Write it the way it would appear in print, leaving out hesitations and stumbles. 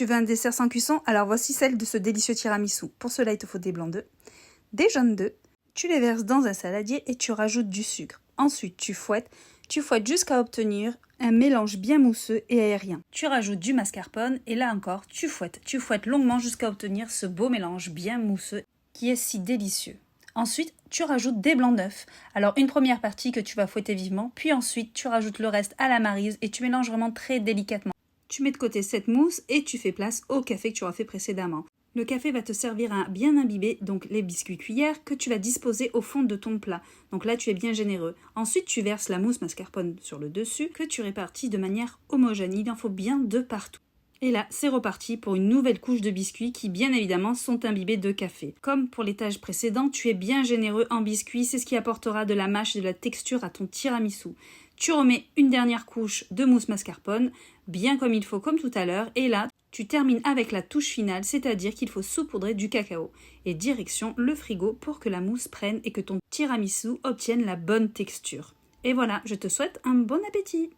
Tu veux un dessert sans cuisson? Alors voici celle de ce délicieux tiramisu. Pour cela, il te faut des blancs d'œufs, des jaunes d'œufs. Tu les verses dans un saladier et tu rajoutes du sucre. Ensuite, tu fouettes jusqu'à obtenir un mélange bien mousseux et aérien. Tu rajoutes du mascarpone et là encore, tu fouettes longuement jusqu'à obtenir ce beau mélange bien mousseux qui est si délicieux. Ensuite, tu rajoutes des blancs d'œufs. Alors une première partie que tu vas fouetter vivement, puis ensuite tu rajoutes le reste à la maryse et tu mélanges vraiment très délicatement. Tu mets de côté cette mousse et tu fais place au café que tu auras fait précédemment. Le café va te servir à bien imbiber donc les biscuits cuillères que tu vas disposer au fond de ton plat. Donc là, tu es bien généreux. Ensuite, tu verses la mousse mascarpone sur le dessus que tu répartis de manière homogène. Il en faut bien de partout. Et là, c'est reparti pour une nouvelle couche de biscuits qui, bien évidemment, sont imbibés de café. Comme pour l'étage précédent, tu es bien généreux en biscuits. C'est ce qui apportera de la mâche et de la texture à ton tiramisu. Tu remets une dernière couche de mousse mascarpone, bien comme il faut, comme tout à l'heure. Et là, tu termines avec la touche finale, c'est-à-dire qu'il faut saupoudrer du cacao. Et direction le frigo pour que la mousse prenne et que ton tiramisu obtienne la bonne texture. Et voilà, je te souhaite un bon appétit!